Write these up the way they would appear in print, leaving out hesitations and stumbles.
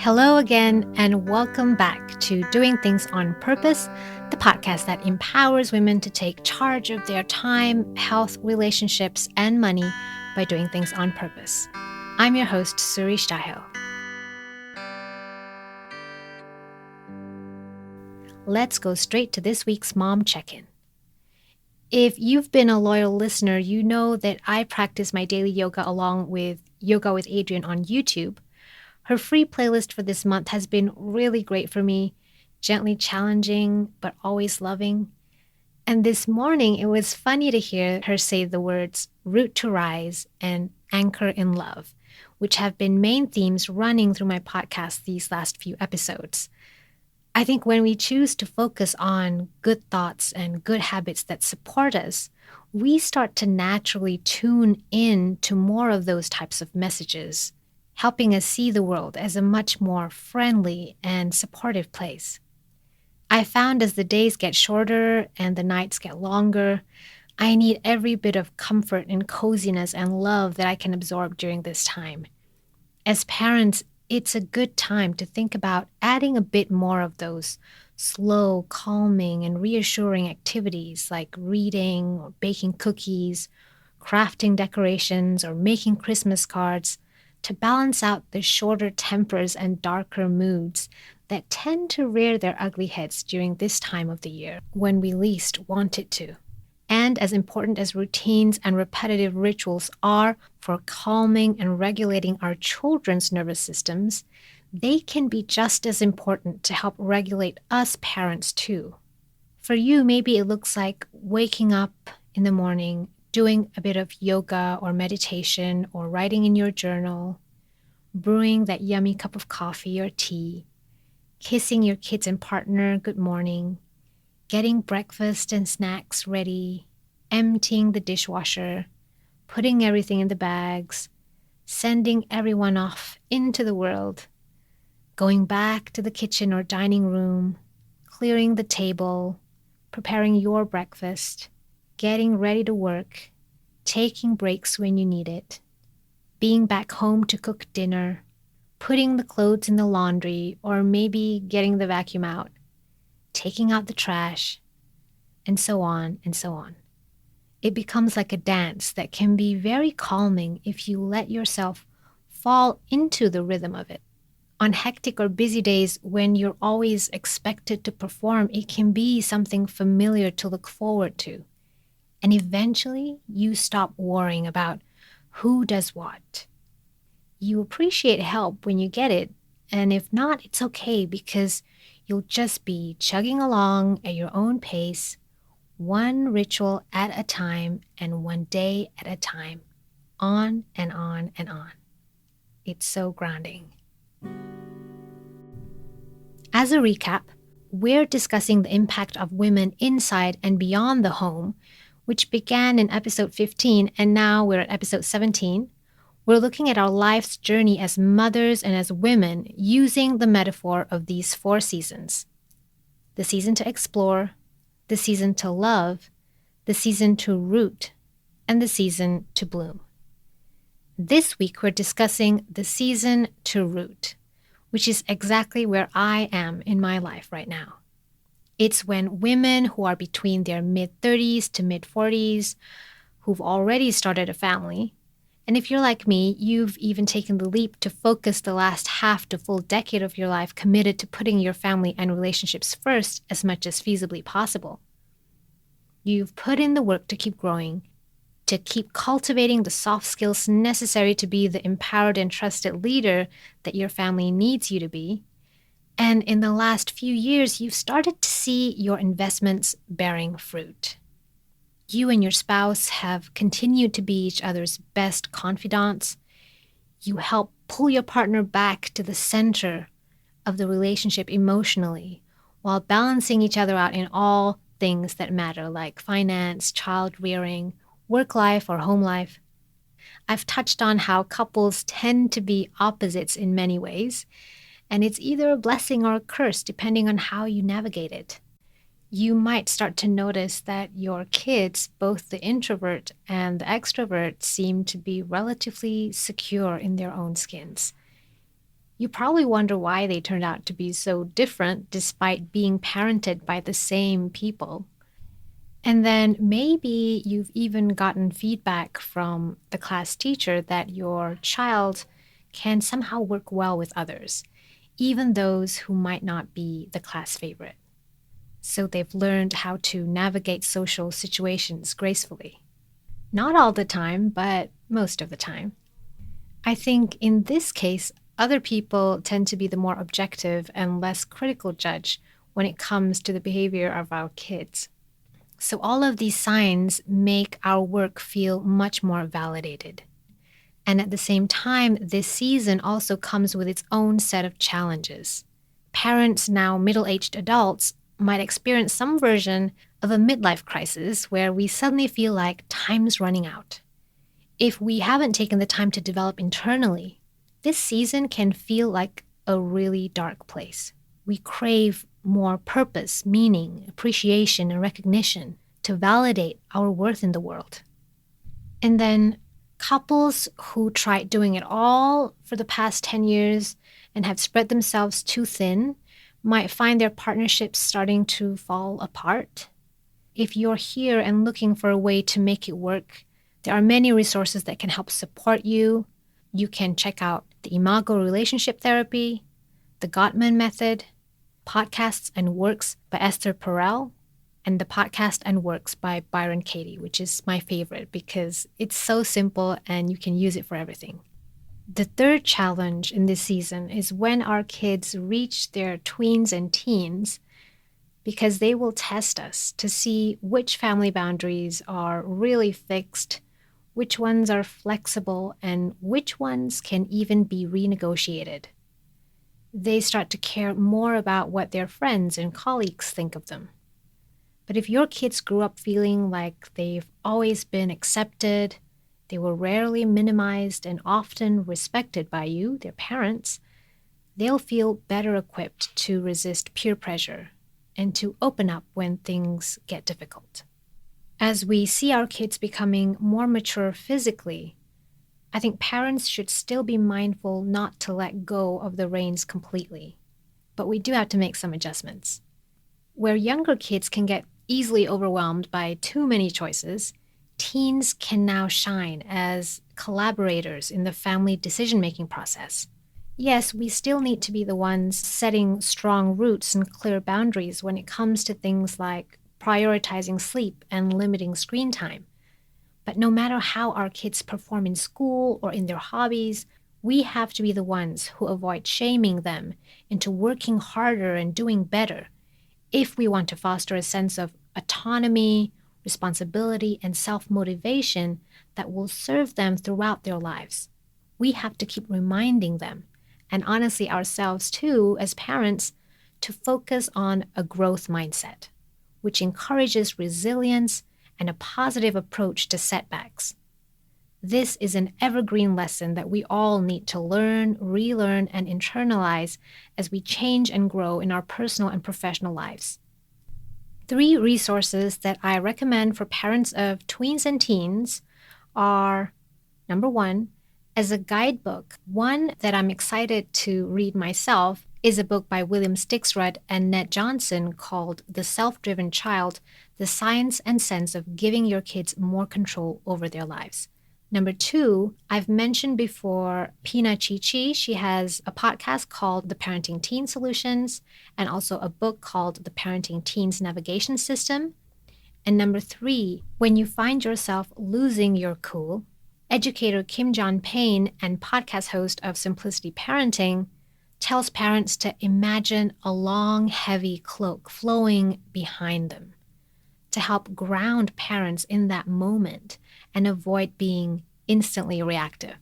Hello again, and welcome back to Doing Things on Purpose, the podcast that empowers women to take charge of their time, health, relationships, and money by doing things on purpose. I'm your host, Suristahel. Let's go straight to this week's mom check-in. If you've been a loyal listener, you know that I practice my daily yoga along with Yoga with Adriene on YouTube. Her free playlist for this month has been really great for me, gently challenging, but always loving. And this morning, it was funny to hear her say the words root to rise and anchor in love, which have been main themes running through my podcast these last few episodes. I think when we choose to focus on good thoughts and good habits that support us, we start to naturally tune in to more of those types of messages, helping us see the world as a much more friendly and supportive place. I found as the days get shorter and the nights get longer, I need every bit of comfort and coziness and love that I can absorb during this time. As parents, it's a good time to think about adding a bit more of those slow, calming, and reassuring activities like reading or baking cookies, crafting decorations, or making Christmas cards, to balance out the shorter tempers and darker moods that tend to rear their ugly heads during this time of the year when we least want it to. And as important as routines and repetitive rituals are for calming and regulating our children's nervous systems, they can be just as important to help regulate us parents too. For you, maybe it looks like waking up in the morning, doing a bit of yoga or meditation or writing in your journal, brewing that yummy cup of coffee or tea, kissing your kids and partner good morning, getting breakfast and snacks ready, emptying the dishwasher, putting everything in the bags, sending everyone off into the world, going back to the kitchen or dining room, clearing the table, preparing your breakfast, getting ready to work, taking breaks when you need it, being back home to cook dinner, putting the clothes in the laundry or maybe getting the vacuum out, taking out the trash, and so on and so on. It becomes like a dance that can be very calming if you let yourself fall into the rhythm of it. On hectic or busy days when you're always expected to perform, it can be something familiar to look forward to. And eventually, you stop worrying about who does what. You appreciate help when you get it, and if not, it's okay because you'll just be chugging along at your own pace, one ritual at a time and one day at a time, on and on and on. It's so grounding. As a recap, we're discussing the impact of women inside and beyond the home, which began in episode 15, and now we're at episode 17. We're looking at our life's journey as mothers and as women using the metaphor of these 4 seasons. The season to explore, the season to love, the season to root, and the season to bloom. This week, we're discussing the season to root, which is exactly where I am in my life right now. It's when women who are between their mid-30s to mid-40s, who've already started a family, and if you're like me, you've even taken the leap to focus the last half to full decade of your life committed to putting your family and relationships first as much as feasibly possible. You've put in the work to keep growing, to keep cultivating the soft skills necessary to be the empowered and trusted leader that your family needs you to be. And in the last few years, you've started to see your investments bearing fruit. You and your spouse have continued to be each other's best confidants. You help pull your partner back to the center of the relationship emotionally, while balancing each other out in all things that matter, like finance, child rearing, work life, or home life. I've touched on how couples tend to be opposites in many ways, and it's either a blessing or a curse depending on how you navigate it. You might start to notice that your kids, both the introvert and the extrovert, seem to be relatively secure in their own skins. You probably wonder why they turned out to be so different despite being parented by the same people. And then maybe you've even gotten feedback from the class teacher that your child can somehow work well with others, even those who might not be the class favorite. So they've learned how to navigate social situations gracefully. Not all the time, but most of the time. I think in this case, other people tend to be the more objective and less critical judge when it comes to the behavior of our kids. So all of these signs make our work feel much more validated. And at the same time, this season also comes with its own set of challenges. Parents, now middle-aged adults, might experience some version of a midlife crisis where we suddenly feel like time's running out. If we haven't taken the time to develop internally, this season can feel like a really dark place. We crave more purpose, meaning, appreciation, and recognition to validate our worth in the world. And then couples who tried doing it all for the past 10 years and have spread themselves too thin might find their partnerships starting to fall apart. If you're here and looking for a way to make it work, there are many resources that can help support you. You can check out the Imago Relationship Therapy, the Gottman Method, Podcasts and Works by Esther Perel, and the Podcast and Works by Byron Katie, which is my favorite because it's so simple and you can use it for everything. The third challenge in this season is when our kids reach their tweens and teens, because they will test us to see which family boundaries are really fixed, which ones are flexible, and which ones can even be renegotiated. They start to care more about what their friends and colleagues think of them. But if your kids grew up feeling like they've always been accepted, they were rarely minimized and often respected by you, their parents, they'll feel better equipped to resist peer pressure and to open up when things get difficult. As we see our kids becoming more mature physically, I think parents should still be mindful not to let go of the reins completely, but we do have to make some adjustments. Where younger kids can get easily overwhelmed by too many choices, teens can now shine as collaborators in the family decision-making process. Yes, we still need to be the ones setting strong roots and clear boundaries when it comes to things like prioritizing sleep and limiting screen time. But no matter how our kids perform in school or in their hobbies, we have to be the ones who avoid shaming them into working harder and doing better if we want to foster a sense of autonomy, responsibility, and self-motivation that will serve them throughout their lives. We have to keep reminding them, and honestly ourselves too, as parents, to focus on a growth mindset, which encourages resilience and a positive approach to setbacks. This is an evergreen lesson that we all need to learn, relearn, and internalize as we change and grow in our personal and professional lives. 3 resources that I recommend for parents of tweens and teens are, number 1, as a guidebook. One that I'm excited to read myself is a book by William Stixrud and Ned Johnson called The Self-Driven Child: The Science and Sense of Giving Your Kids More Control Over Their Lives. Number 2, I've mentioned before Pina Chee. She has a podcast called The Parenting Teen Solutions and also a book called The Parenting Teens Navigation System. And number 3, when you find yourself losing your cool, educator Kim John Payne and podcast host of Simplicity Parenting tells parents to imagine a long, heavy cloak flowing behind them to help ground parents in that moment and avoid being instantly reactive.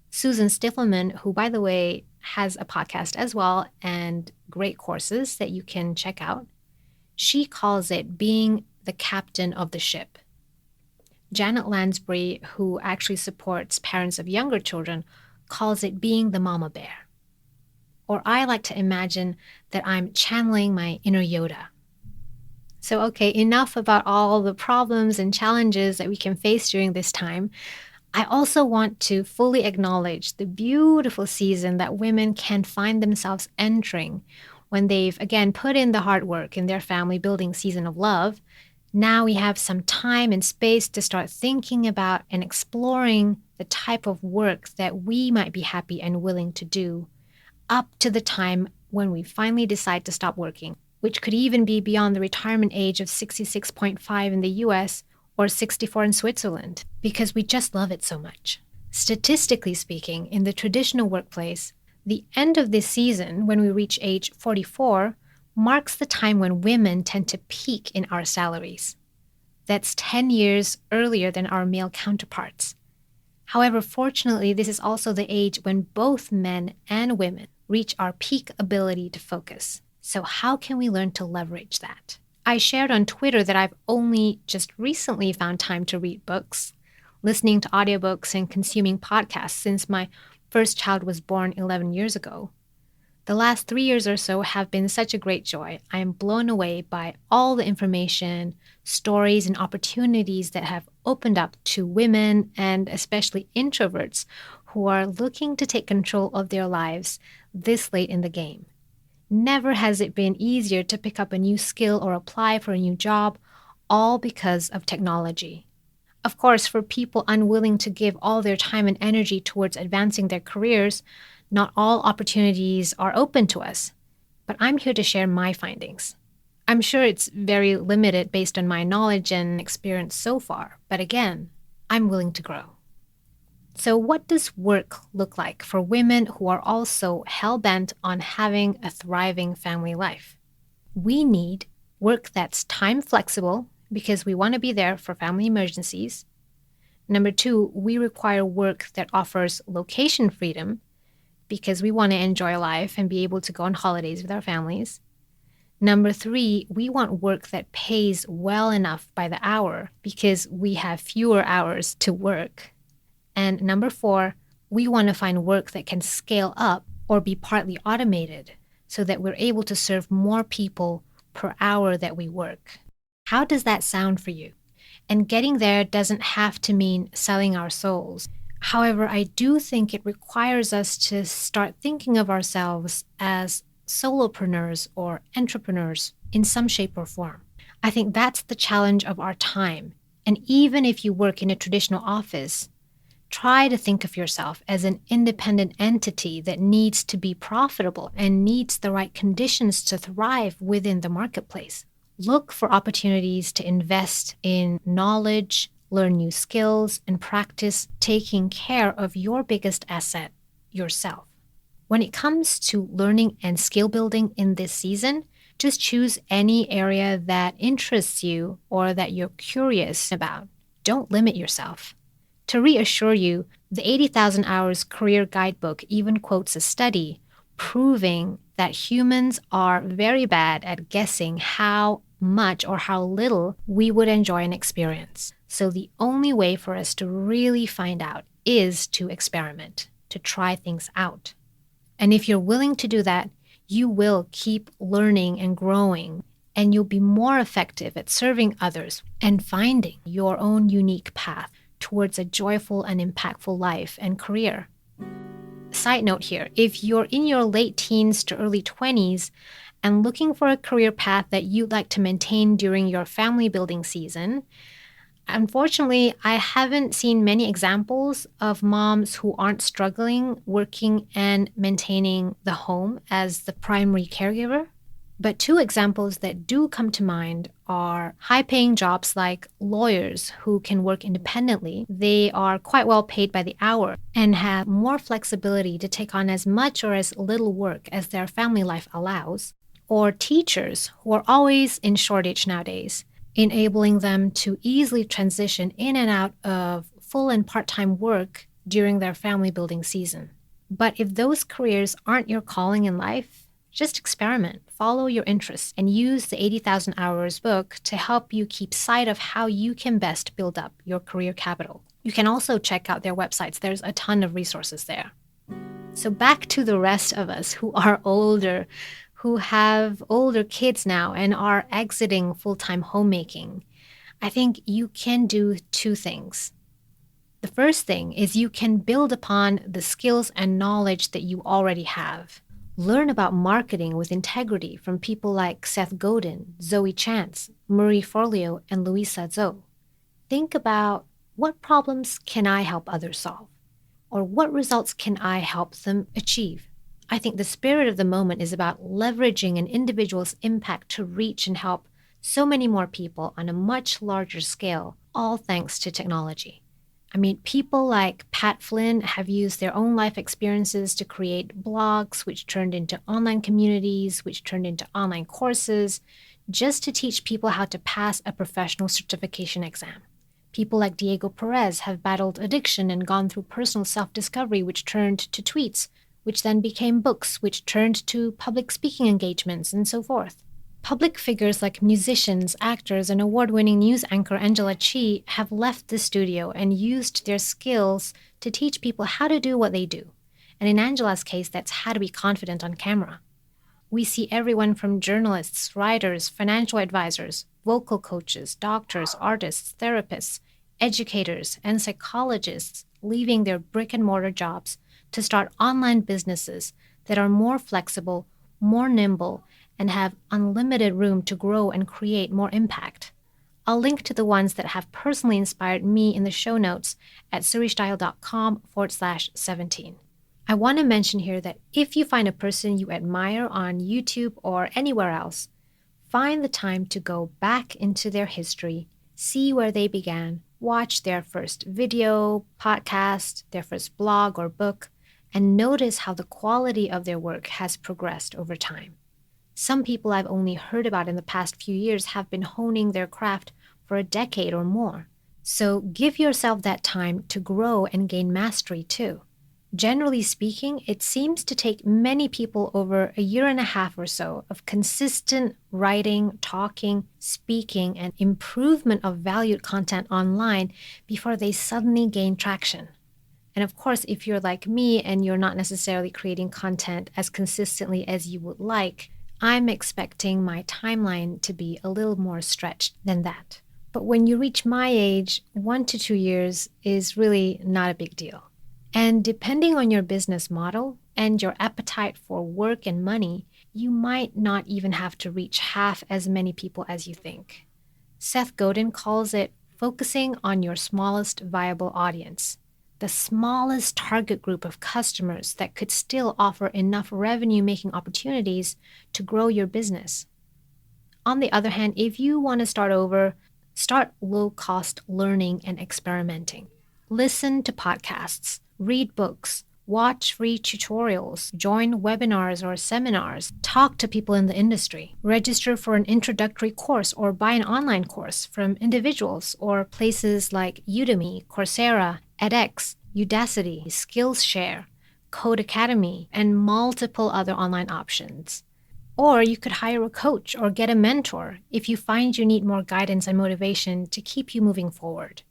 Susan Stiffelman, who, by the way, has a podcast as well and great courses that you can check out, she calls it being the captain of the ship. Janet Lansbury, who actually supports parents of younger children, calls it being the mama bear. Or I like to imagine that I'm channeling my inner Yoda. So, okay, enough about all the problems and challenges that we can face during this time. I also want to fully acknowledge the beautiful season that women can find themselves entering when they've, again, put in the hard work in their family building season of love. Now we have some time and space to start thinking about and exploring the type of work that we might be happy and willing to do up to the time when we finally decide to stop working, which could even be beyond the retirement age of 66.5 in the US or 64 in Switzerland, because we just love it so much. Statistically speaking, in the traditional workplace, the end of this season, when we reach age 44, marks the time when women tend to peak in our salaries. That's 10 years earlier than our male counterparts. However, fortunately, this is also the age when both men and women reach our peak ability to focus. So how can we learn to leverage that? I shared on Twitter that I've only just recently found time to read books, listening to audiobooks and consuming podcasts since my first child was born 11 years ago. The last 3 years or so have been such a great joy. I am blown away by all the information, stories, and opportunities that have opened up to women and especially introverts who are looking to take control of their lives this late in the game. Never has it been easier to pick up a new skill or apply for a new job, all because of technology. Of course, for people unwilling to give all their time and energy towards advancing their careers, not all opportunities are open to us. But I'm here to share my findings. I'm sure it's very limited based on my knowledge and experience so far, but again, I'm willing to grow. So what does work look like for women who are also hell-bent on having a thriving family life? We need work that's time flexible because we want to be there for family emergencies. Number 2, we require work that offers location freedom because we want to enjoy life and be able to go on holidays with our families. Number 3, we want work that pays well enough by the hour because we have fewer hours to work. And number 4, we want to find work that can scale up or be partly automated so that we're able to serve more people per hour that we work. How does that sound for you? And getting there doesn't have to mean selling our souls. However, I do think it requires us to start thinking of ourselves as solopreneurs or entrepreneurs in some shape or form. I think that's the challenge of our time. And even if you work in a traditional office, try to think of yourself as an independent entity that needs to be profitable and needs the right conditions to thrive within the marketplace. Look for opportunities to invest in knowledge, learn new skills, and practice taking care of your biggest asset, yourself. When it comes to learning and skill building in this season, just choose any area that interests you or that you're curious about. Don't limit yourself. To reassure you, the 80,000 Hours Career Guidebook even quotes a study proving that humans are very bad at guessing how much or how little we would enjoy an experience. So the only way for us to really find out is to experiment, to try things out. And if you're willing to do that, you will keep learning and growing, and you'll be more effective at serving others and finding your own unique path towards a joyful and impactful life and career. Side note here, if you're in your late teens to early 20s and looking for a career path that you'd like to maintain during your family building season, unfortunately, I haven't seen many examples of moms who aren't struggling working and maintaining the home as the primary caregiver. But 2 examples that do come to mind are high-paying jobs like lawyers who can work independently. They are quite well paid by the hour and have more flexibility to take on as much or as little work as their family life allows. Or teachers who are always in shortage nowadays, enabling them to easily transition in and out of full and part-time work during their family building season. But if those careers aren't your calling in life, just experiment, follow your interests, and use the 80,000 Hours book to help you keep sight of how you can best build up your career capital. You can also check out their websites. There's a ton of resources there. So back to the rest of us who are older, who have older kids now and are exiting full-time homemaking. I think you can do 2 things. The first thing is you can build upon the skills and knowledge that you already have. Learn about marketing with integrity from people like Seth Godin, Zoe Chance, Marie Forleo, and Louisa Zhou. Think about, what problems can I help others solve? Or what results can I help them achieve? I think the spirit of the moment is about leveraging an individual's impact to reach and help so many more people on a much larger scale, all thanks to technology. I mean, people like Pat Flynn have used their own life experiences to create blogs, which turned into online communities, which turned into online courses, just to teach people how to pass a professional certification exam. People like Diego Perez have battled addiction and gone through personal self-discovery, which turned to tweets, which then became books, which turned to public speaking engagements, and so forth. Public figures like musicians, actors, and award-winning news anchor Angela Chee have left the studio and used their skills to teach people how to do what they do. And in Angela's case, that's how to be confident on camera. We see everyone from journalists, writers, financial advisors, vocal coaches, doctors, artists, therapists, educators, and psychologists leaving their brick-and-mortar jobs to start online businesses that are more flexible, more nimble, and have unlimited room to grow and create more impact. I'll link to the ones that have personally inspired me in the show notes at suristahel.com/17. I want to mention here that if you find a person you admire on YouTube or anywhere else, find the time to go back into their history, see where they began, watch their first video, podcast, their first blog or book, and notice how the quality of their work has progressed over time. Some people I've only heard about in the past few years have been honing their craft for a decade or more. So give yourself that time to grow and gain mastery too. Generally speaking, it seems to take many people over a year and a half or so of consistent writing, talking, speaking, and improvement of valued content online before they suddenly gain traction. And of course, if you're like me and you're not necessarily creating content as consistently as you would like, I'm expecting my timeline to be a little more stretched than that. But when you reach my age, 1 to 2 years is really not a big deal. And depending on your business model and your appetite for work and money, you might not even have to reach half as many people as you think. Seth Godin calls it focusing on your smallest viable audience, the smallest target group of customers that could still offer enough revenue-making opportunities to grow your business. On the other hand, if you want to start over, start low-cost learning and experimenting. Listen to podcasts, read books, watch free tutorials, join webinars or seminars, talk to people in the industry, register for an introductory course or buy an online course from individuals or places like Udemy, Coursera, edX, Udacity, Skillshare, Code Academy, and multiple other online options. Or you could hire a coach or get a mentor if you find you need more guidance and motivation to keep you moving forward.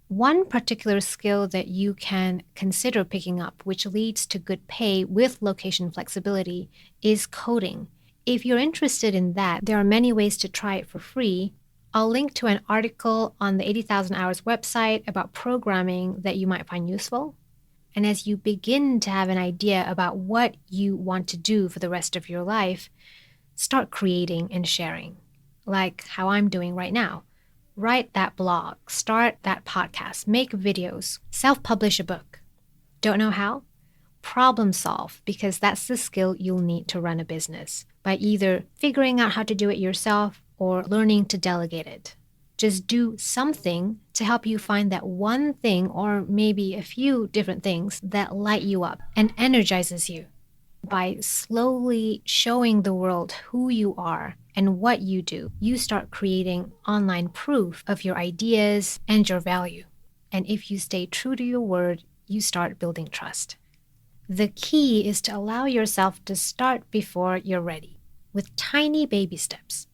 One particular skill that you can consider picking up, which leads to good pay with location flexibility, is coding. If you're interested in that, there are many ways to try it for free. I'll link to an article on the 80,000 Hours website about programming that you might find useful. And as you begin to have an idea about what you want to do for the rest of your life, start creating and sharing, like how I'm doing right now. Write that blog, start that podcast, make videos, self-publish a book. Don't know how? Problem solve, because that's the skill you'll need to run a business, by either figuring out how to do it yourself or learning to delegate it. Just do something to help you find that one thing, or maybe a few different things, that light you up and energizes you. By slowly showing the world who you are and what you do, you start creating online proof of your ideas and your value. And if you stay true to your word, you start building trust. The key is to allow yourself to start before you're ready, with tiny baby steps.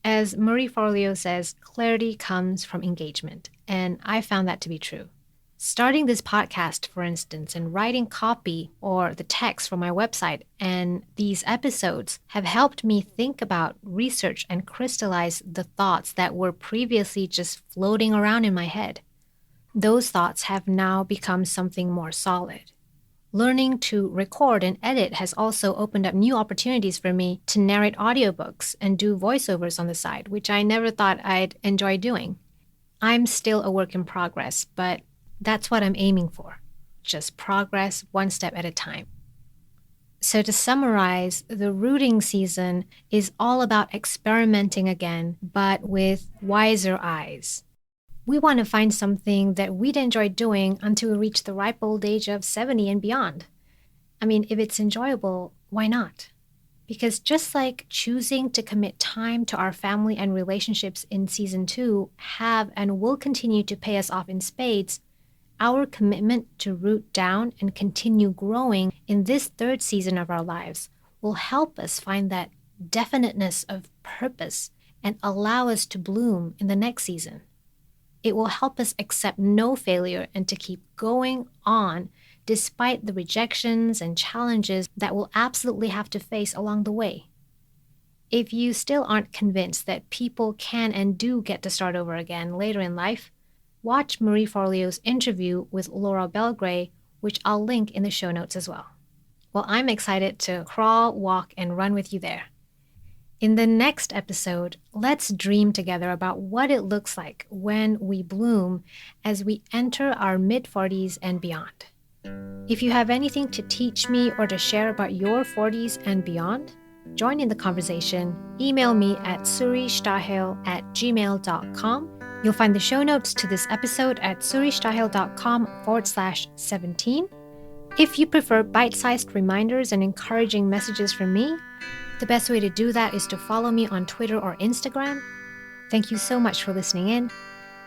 As Marie Forleo says, clarity comes from engagement, and I found that to be true. Starting this podcast, for instance, and writing copy or the text for my website and these episodes have helped me think about, research, and crystallize the thoughts that were previously just floating around in my head. those thoughts have now become something more solid. Learning to record and edit has also opened up new opportunities for me to narrate audiobooks and do voiceovers on the side, which I never thought I'd enjoy doing. I'm still a work in progress, but that's what I'm aiming for. Just progress one step at a time. So to summarize, the rooting season is all about experimenting again, but with wiser eyes. We want to find something that we'd enjoy doing until we reach the ripe old age of 70 and beyond. I mean, if it's enjoyable, why not? Because just like choosing to commit time to our family and relationships in season 2 have and will continue to pay us off in spades, our commitment to root down and continue growing in this third season of our lives will help us find that definiteness of purpose and allow us to bloom in the next season. It will help us accept no failure and to keep going on despite the rejections and challenges that we'll absolutely have to face along the way. If you still aren't convinced that people can and do get to start over again later in life, watch Marie Forleo's interview with Laura Belgray, which I'll link in the show notes as well. Well, I'm excited to crawl, walk, and run with you there. In the next episode, let's dream together about what it looks like when we bloom as we enter our mid-40s and beyond. If you have anything to teach me or to share about your 40s and beyond, join in the conversation. Email me at suristahel@gmail.com. You'll find the show notes to this episode at suristahel.com/17. If you prefer bite-sized reminders and encouraging messages from me, the best way to do that is to follow me on Twitter or Instagram. Thank you so much for listening in.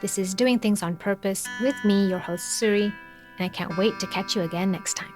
This is Doing Things on Purpose with me, your host Suri, and I can't wait to catch you again next time.